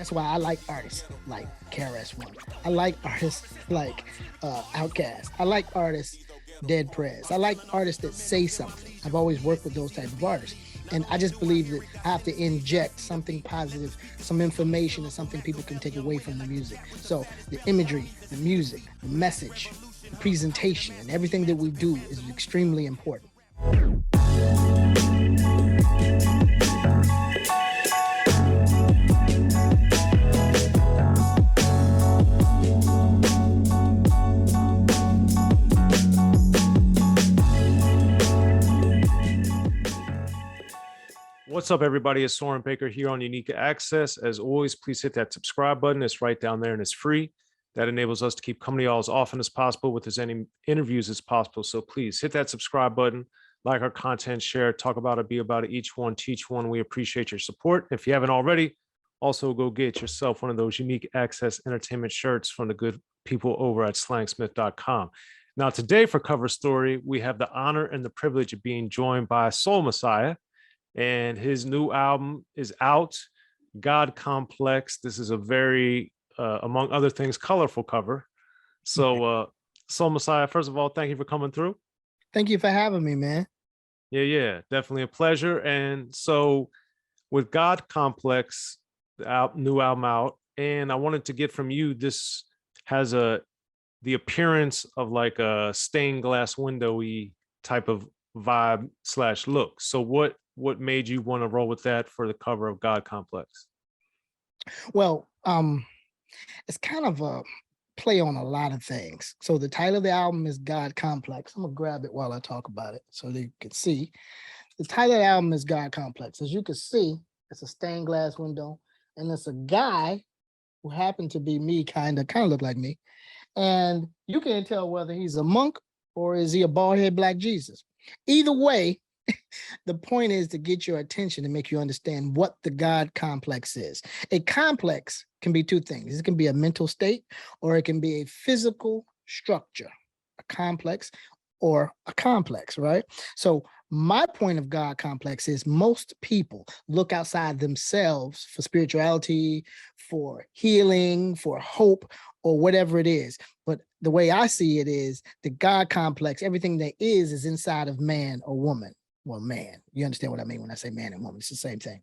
That's why I like artists like KRS-One. I like artists like Outkast. I like artists Dead Prez. I like artists that say something. I've always worked with those type of artists. And I just believe that I have to inject something positive, some information, and something people can take away from the music. So the imagery, the music, the message, the presentation, and everything that we do is extremely important. What's up, everybody? It's Soren Baker here on Unique Access. As always, please hit that subscribe button. It's right down there and it's free. That enables us to keep coming to y'all as often as possible with as many interviews as possible. So please hit that subscribe button, like our content, share, talk about it, be about it, each one, teach one. We appreciate your support. If you haven't already, also go get yourself one of those Unique Access Entertainment shirts from the good people over at slangsmith.com. Now, today for Cover Story, we have the honor and the privilege of being joined by Soul Messiah. And his new album is out, God Complex. This is a very, among other things, colorful cover. So, Soul Messiah, first of all, thank you for coming through. Thank you for having me, man. Yeah, definitely a pleasure. And so, with God Complex, the new album out, and I wanted to get from you, this has the appearance of like a stained glass windowy type of vibe / look. So what made you want to roll with that for the cover of God Complex? Well, it's kind of a play on a lot of things. So the title of the album is God Complex. I'm gonna grab it while I talk about it so that you can see. The title of the album is God Complex. As you can see, it's a stained glass window, and it's a guy who happened to be me, kind of look like me. And you can't tell whether he's a monk or is he a bald-headed black Jesus. Either way, the point is to get your attention to make you understand what the God complex is. A complex can be two things. It can be a mental state, or it can be a physical structure, a complex or a complex, right? So my point of God complex is most people look outside themselves for spirituality, for healing, for hope, or whatever it is. But the way I see it is the God complex, everything that is inside of man or woman. Well, man, you understand what I mean when I say man and woman, it's the same thing.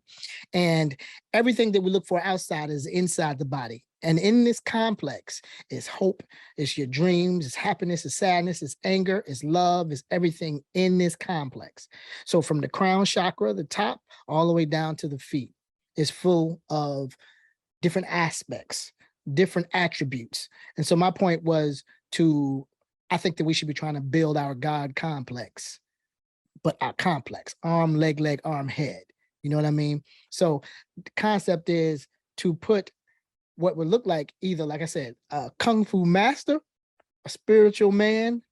And everything that we look for outside is inside the body. And in this complex is hope, it's your dreams, it's happiness, it's sadness, it's anger, it's love, it's everything in this complex. So from the crown chakra, the top, all the way down to the feet, is full of different aspects, different attributes. And so my point was I think that we should be trying to build our God complex, but our complex, arm, leg, arm, head. You know what I mean? So the concept is to put what would look like either, like I said, a kung fu master, a spiritual man,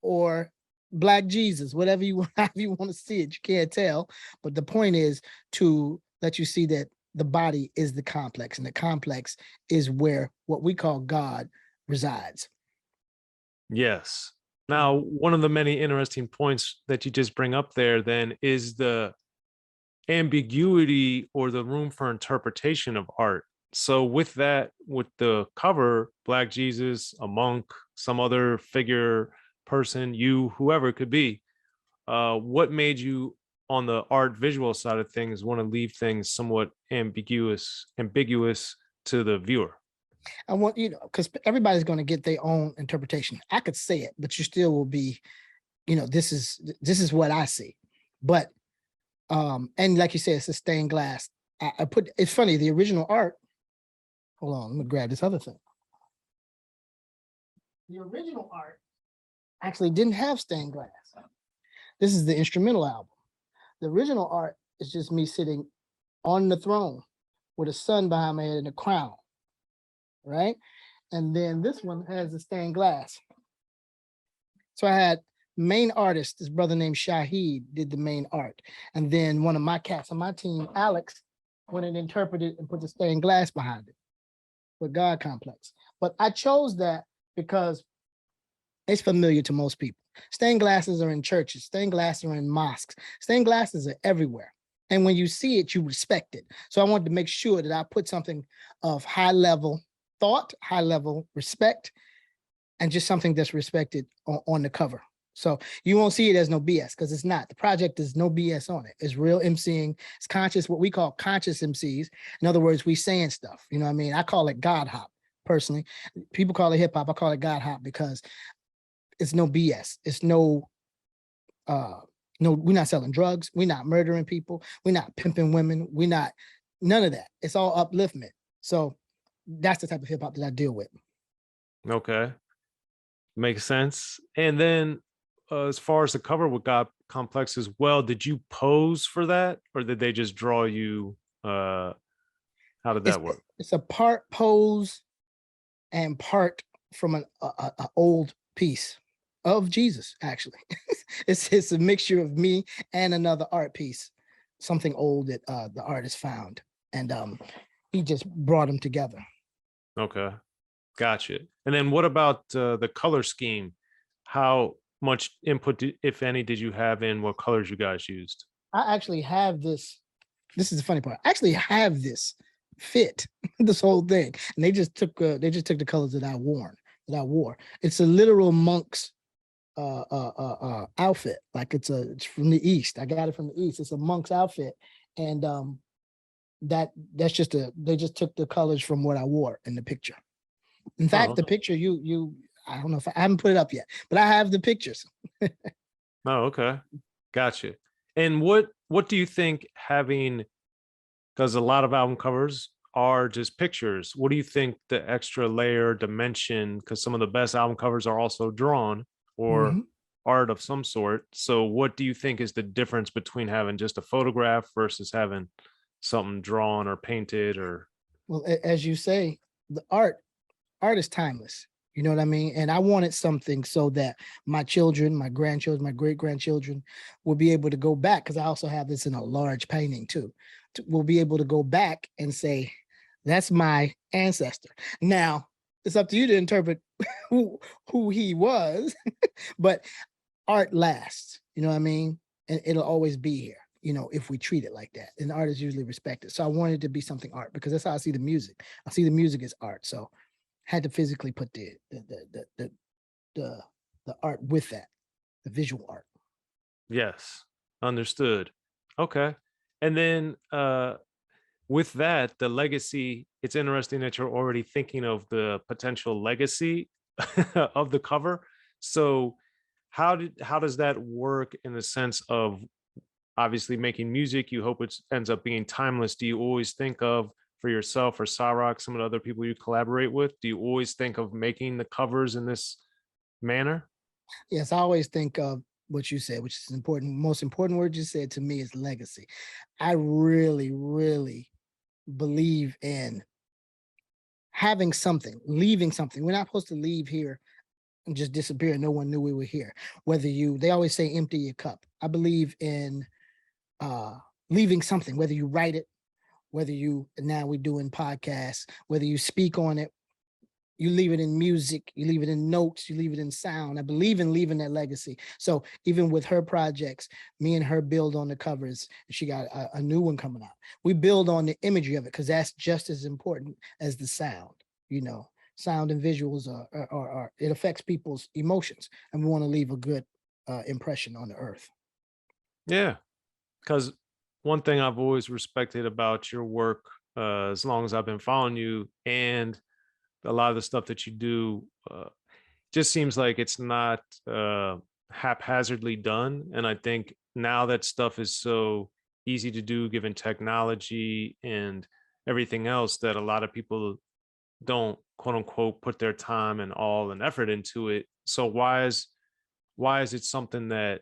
or black Jesus, however you want to see it. You can't tell. But the point is to let you see that the body is the complex, and the complex is where what we call God resides. Yes. Now, one of the many interesting points that you just bring up there then is the ambiguity or the room for interpretation of art. So with that, with the cover, Black Jesus, a monk, some other figure, person, you, whoever it could be, what made you on the art visual side of things want to leave things somewhat ambiguous to the viewer? I want, because everybody's going to get their own interpretation. I could say it, but you still will be, this is what I see. But, and like you said, it's a stained glass. It's funny, the original art, hold on, let me grab this other thing. The original art actually didn't have stained glass. This is the instrumental album. The original art is just me sitting on the throne with a sun behind my head and a crown. Right? And then this one has the stained glass. So I had main artist, this brother named Shahid did the main art. And then one of my cats on my team, Alex, went and interpreted and put the stained glass behind it with God Complex. But I chose that because it's familiar to most people. Stained glasses are in churches, stained glasses are in mosques, stained glasses are everywhere. And when you see it, you respect it. So I wanted to make sure that I put something of high level thought, high level respect, and just something that's respected on the cover. So you won't see it as no BS, because it's not. The project is no BS on it. It's real MCing. It's conscious, what we call conscious MCs. In other words, we saying stuff. You know what I mean? I call it God hop personally. People call it hip hop. I call it God hop because it's no BS. It's no, we're not selling drugs. We're not murdering people. We're not pimping women. We're not, none of that. It's all upliftment. So that's the type of hip hop that I deal with. Okay. Makes sense. And then as far as the cover with God Complex as well, did you pose for that, or did they just draw you? How did that work? It's a part pose and part from an old piece of Jesus, actually. It's a mixture of me and another art piece, something old that the artist found, and he just brought them together. Okay, gotcha. And then what about the color scheme? How much input, if any, did you have in what colors you guys used? I actually have this. This is the funny part. I actually have this fit, this whole thing, and they just took the colors that I wore. It's a literal monk's outfit. Like it's from the East. I got it from the East. It's a monk's outfit, and that's just they just took the colors from what I wore in the picture. In fact, the picture I don't know if I haven't put it up yet, but I have the pictures. Oh, okay, gotcha. And what do you think having? Because a lot of album covers are just pictures. What do you think the extra layer dimension? Because some of the best album covers are also drawn or art of some sort. So what do you think is the difference between having just a photograph versus having something drawn or painted? Or Well, as you say, the art is timeless. You know what I mean? And I wanted something so that my children, my grandchildren, my great grandchildren will be able to go back, because I also have this in a large painting too. Will be able to go back and say, that's my ancestor. Now, it's up to you to interpret who he was, but art lasts, you know what I mean? And it'll always be here, you know, if we treat it like that. And art is usually respected. So I wanted it to be something art, because that's how I see the music. I see the music as art. So had to physically put the art with that, the visual art. yes, understood. Okay. And then with that, the legacy, it's interesting that you're already thinking of the potential legacy of the cover. So how does that work in the sense of obviously making music? You hope it ends up being timeless. Do you always think of, for yourself or Sa-Roc, some of the other people you collaborate with, do you always think of making the covers in this manner? Yes, I always think of what you said, which is important. Most important word you said to me is legacy. I really, really believe in having something, leaving something. We're not supposed to leave here and just disappear. No one knew we were here. They always say empty your cup. I believe in leaving something, whether you write it, now we're doing podcasts, whether you speak on it, you leave it in music, you leave it in notes, you leave it in sound. I believe in leaving that legacy. So even with her projects, me and her build on the covers. She got a new one coming out. We build on the imagery of it, because that's just as important as the sound. You know, sound and visuals are it affects people's emotions, and we want to leave a good impression on the earth. Yeah, because one thing I've always respected about your work, as long as I've been following you, and a lot of the stuff that you do, just seems like it's not haphazardly done. And I think now that stuff is so easy to do given technology and everything else, that a lot of people don't, quote unquote, put their time and all and effort into it. So why is it something that,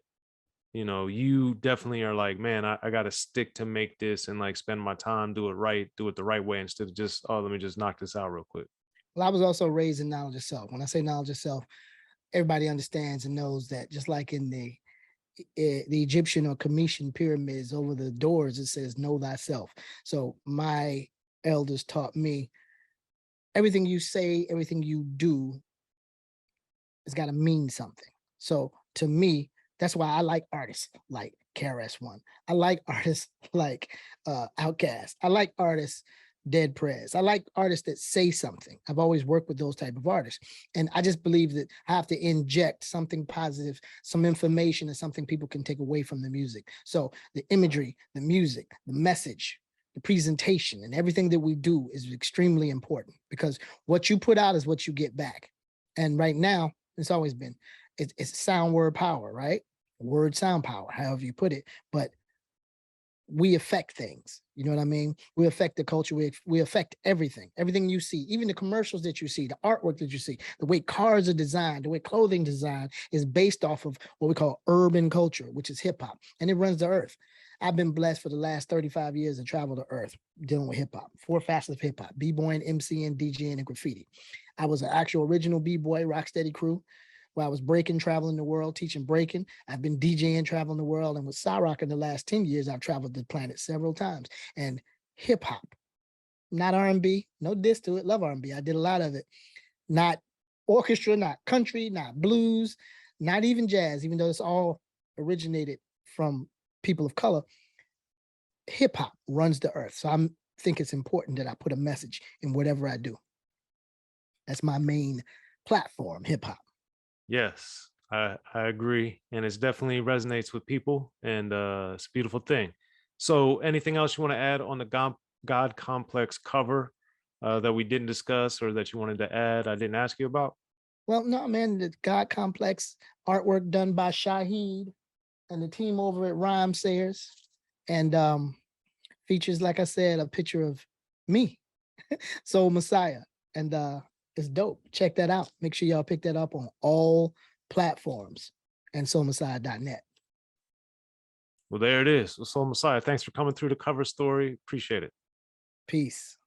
you know, you definitely are like, man, I got to stick to make this and like spend my time, do it the right way, instead of just, oh, let me just knock this out real quick? Well, I was also raised in knowledge of self. When I say knowledge of self, everybody understands and knows that, just like in the Egyptian or Cometian pyramids, over the doors it says know thyself. So my elders taught me, everything you say, everything you do, it's got to mean something. So to me, that's why I like artists like KRS-One. I like artists like Outkast. I like artists Dead Prez. I like artists that say something. I've always worked with those type of artists. And I just believe that I have to inject something positive, some information, and something people can take away from the music. So the imagery, the music, the message, the presentation, and everything that we do is extremely important, because what you put out is what you get back. And right now, it's always been, it's sound, word, power, right? Word, sound, power, however you put it. But we affect things. You know what I mean? We affect the culture. We affect everything you see, even the commercials that you see, the artwork that you see, the way cars are designed, the way clothing design is based off of what we call urban culture, which is hip hop, and it runs the earth. I've been blessed for the last 35 years to travel the earth dealing with hip hop, 4 facets of hip hop: b-boying, MCing, DJing, and graffiti. I was an actual original b-boy, Rocksteady crew, where I was breaking, traveling the world, teaching breaking. I've been DJing, traveling the world. And with Sa-Roc in the last 10 years, I've traveled the planet several times. And hip hop, not R&B, no diss to it, love R&B. I did a lot of it. Not orchestra, not country, not blues, not even jazz, even though it's all originated from people of color. Hip hop runs the earth. So I think it's important that I put a message in whatever I do. That's my main platform, hip hop. Yes, I agree. And it definitely resonates with people, and it's a beautiful thing. So anything else you want to add on the God Complex cover that we didn't discuss, or that you wanted to add I didn't ask you about? Well, no, man, the God Complex artwork done by Shaheed and the team over at Rhyme Sayers, and features, like I said, a picture of me, Soul Messiah, and it's dope. Check that out. Make sure y'all pick that up on all platforms and soulmessiah.net. Well, there it is. Soul Messiah, thanks for coming through the cover story. Appreciate it. Peace.